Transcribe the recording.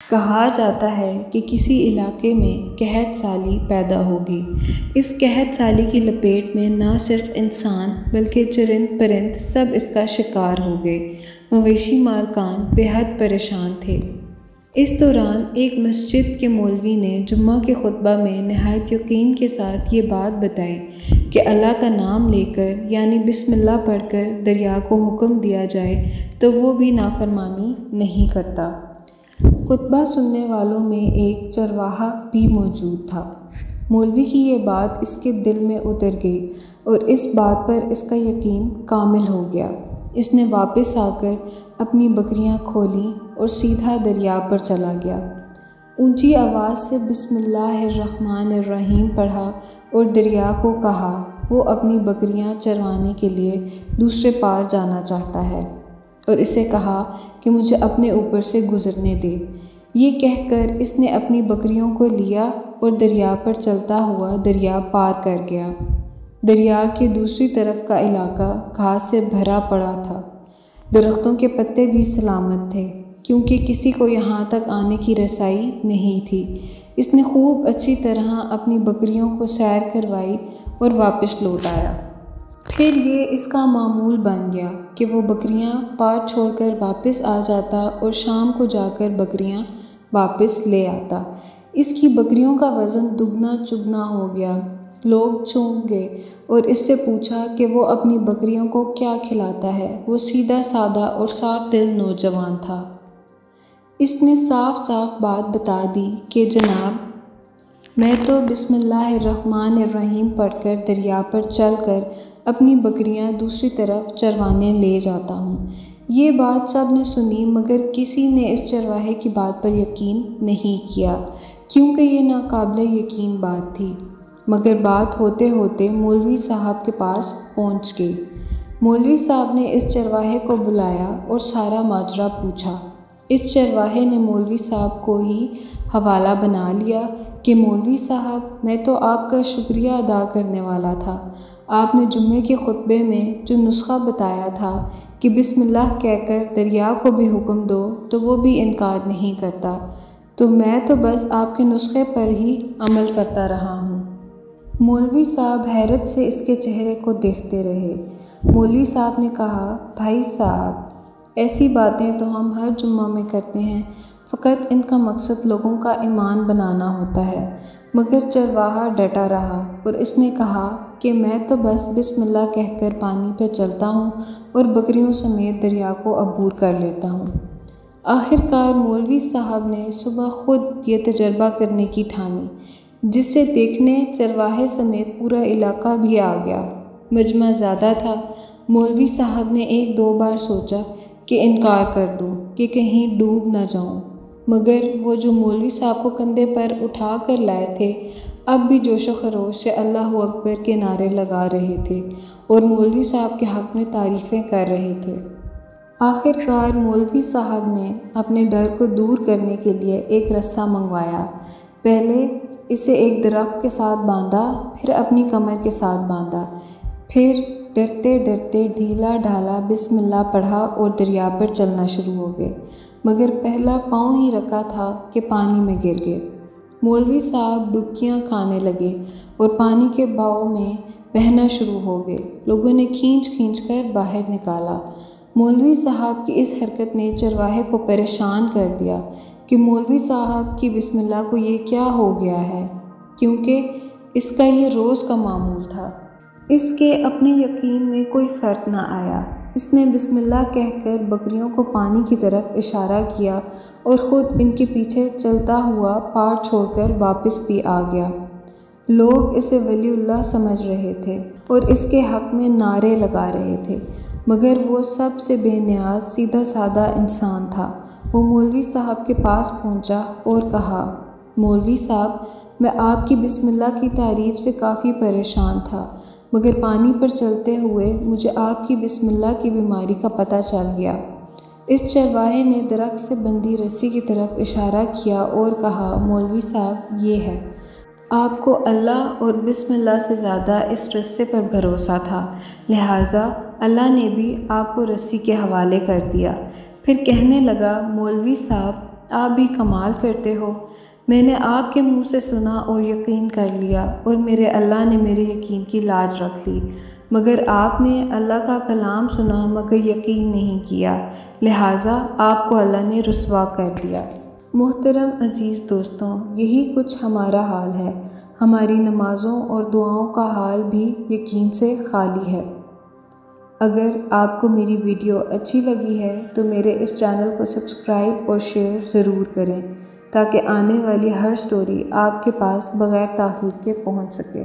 کہا جاتا ہے کہ کسی علاقے میں قحط سالی پیدا ہوگی۔ اس قحط سالی کی لپیٹ میں نہ صرف انسان بلکہ چرند پرند سب اس کا شکار ہو گئے۔ مویشی مالکان بے حد پریشان تھے۔ اس دوران ایک مسجد کے مولوی نے جمعہ کے خطبہ میں نہایت یقین کے ساتھ یہ بات بتائی کہ اللہ کا نام لے کر یعنی بسم اللہ پڑھ کر دریا کو حکم دیا جائے تو وہ بھی نافرمانی نہیں کرتا۔ خطبہ سننے والوں میں ایک چرواہا بھی موجود تھا۔ مولوی کی یہ بات اس کے دل میں اتر گئی اور اس بات پر اس کا یقین کامل ہو گیا۔ اس نے واپس آ کر اپنی بکریاں کھولیں اور سیدھا دریا پر چلا گیا۔ اونچی آواز سے بسم اللہ الرحمن الرحیم پڑھا اور دریا کو کہا وہ اپنی بکریاں چروانے کے لیے دوسرے پار جانا چاہتا ہے، اور اسے کہا کہ مجھے اپنے اوپر سے گزرنے دے۔ یہ کہہ کر اس نے اپنی بکریوں کو لیا اور دریا پر چلتا ہوا دریا پار کر گیا۔ دریا کے دوسری طرف کا علاقہ گھاس سے بھرا پڑا تھا۔ درختوں کے پتے بھی سلامت تھے کیونکہ کسی کو یہاں تک آنے کی رسائی نہیں تھی۔ اس نے خوب اچھی طرح اپنی بکریوں کو سیر کروائی اور واپس لوٹ آیا۔ پھر یہ اس کا معمول بن گیا کہ وہ بکریاں پار چھوڑ کر واپس آ جاتا اور شام کو جا کر بکریاں واپس لے آتا۔ اس کی بکریوں کا وزن دگنا چگنا ہو گیا۔ لوگ چونک گئے اور اس سے پوچھا کہ وہ اپنی بکریوں کو کیا کھلاتا ہے۔ وہ سیدھا سادہ اور صاف دل نوجوان تھا۔ اس نے صاف صاف بات بتا دی کہ جناب میں تو بسم اللہ الرحمن الرحیم پڑھ کر دریا پر چل کر اپنی بکریاں دوسری طرف چروانے لے جاتا ہوں۔ یہ بات سب نے سنی مگر کسی نے اس چرواہے کی بات پر یقین نہیں کیا کیونکہ یہ ناقابل یقین بات تھی۔ مگر بات ہوتے ہوتے مولوی صاحب کے پاس پہنچ گئی۔ مولوی صاحب نے اس چرواہے کو بلایا اور سارا ماجرا پوچھا۔ اس چرواہے نے مولوی صاحب کو ہی حوالہ بنا لیا کہ مولوی صاحب میں تو آپ کا شکریہ ادا کرنے والا تھا۔ آپ نے جمعے کے خطبے میں جو نسخہ بتایا تھا کہ بسم اللہ کہہ کر دریا کو بھی حکم دو تو وہ بھی انکار نہیں کرتا، تو میں تو بس آپ کے نسخے پر ہی عمل کرتا رہا ہوں۔ مولوی صاحب حیرت سے اس کے چہرے کو دیکھتے رہے۔ مولوی صاحب نے کہا بھائی صاحب ایسی باتیں تو ہم ہر جمعہ میں کرتے ہیں، فقط ان کا مقصد لوگوں کا ایمان بنانا ہوتا ہے۔ مگر چرواہا ڈٹا رہا اور اس نے کہا کہ میں تو بس بسم اللہ کہہ کر پانی پہ چلتا ہوں اور بکریوں سمیت دریا کو عبور کر لیتا ہوں۔ آخر کار مولوی صاحب نے صبح خود یہ تجربہ کرنے کی ٹھانی، جس سے دیکھنے چرواہے سمیت پورا علاقہ بھی آ گیا۔ مجمع زیادہ تھا۔ مولوی صاحب نے ایک دو بار سوچا کہ انکار کر دوں کہ کہیں ڈوب نہ جاؤں، مگر وہ جو مولوی صاحب کو کندھے پر اٹھا کر لائے تھے اب بھی جوش و خروش سے اللہ اکبر کے نعرے لگا رہے تھے اور مولوی صاحب کے حق میں تعریفیں کر رہے تھے۔ آخر کار مولوی صاحب نے اپنے ڈر کو دور کرنے کے لیے ایک رسہ منگوایا۔ پہلے اسے ایک درخت کے ساتھ باندھا، پھر اپنی کمر کے ساتھ باندھا، پھر ڈرتے ڈرتے ڈھیلا ڈھالا بسم اللہ پڑھا اور دریا پر چلنا شروع ہو گئے، مگر پہلا پاؤں ہی رکھا تھا کہ پانی میں گر گئے۔ مولوی صاحب ڈبکیاں کھانے لگے اور پانی کے بہاؤ میں بہنا شروع ہو گئے۔ لوگوں نے کھینچ کھینچ کر باہر نکالا۔ مولوی صاحب کی اس حرکت نے چرواہے کو پریشان کر دیا کہ مولوی صاحب کی بسم اللہ کو یہ کیا ہو گیا ہے، کیونکہ اس کا یہ روز کا معمول تھا۔ اس کے اپنے یقین میں کوئی فرق نہ آیا۔ اس نے بسم اللہ کہہ کر بکریوں کو پانی کی طرف اشارہ کیا اور خود ان کے پیچھے چلتا ہوا پار چھوڑ کر واپس بھی آ گیا۔ لوگ اسے ولی اللہ سمجھ رہے تھے اور اس کے حق میں نعرے لگا رہے تھے، مگر وہ سب سے بے نیاز سیدھا سادہ انسان تھا۔ وہ مولوی صاحب کے پاس پہنچا اور کہا مولوی صاحب میں آپ کی بسم اللہ کی تعریف سے کافی پریشان تھا، مگر پانی پر چلتے ہوئے مجھے آپ کی بسم اللہ کی بیماری کا پتہ چل گیا۔ اس چرواہے نے درخت سے بندھی رسی کی طرف اشارہ کیا اور کہا مولوی صاحب یہ ہے۔ آپ کو اللہ اور بسم اللہ سے زیادہ اس رسے پر بھروسہ تھا، لہٰذا اللہ نے بھی آپ کو رسی کے حوالے کر دیا۔ پھر کہنے لگا مولوی صاحب آپ بھی کمال کرتے ہو۔ میں نے آپ کے منہ سے سنا اور یقین کر لیا، اور میرے اللہ نے میرے یقین کی لاج رکھ لی، مگر آپ نے اللہ کا کلام سنا مگر یقین نہیں کیا، لہٰذا آپ کو اللہ نے رسوا کر دیا۔ محترم عزیز دوستوں، یہی کچھ ہمارا حال ہے۔ ہماری نمازوں اور دعاؤں کا حال بھی یقین سے خالی ہے۔ اگر آپ کو میری ویڈیو اچھی لگی ہے تو میرے اس چینل کو سبسکرائب اور شیئر ضرور کریں تاکہ آنے والی ہر سٹوری آپ کے پاس بغیر تاخیر کے پہنچ سکے۔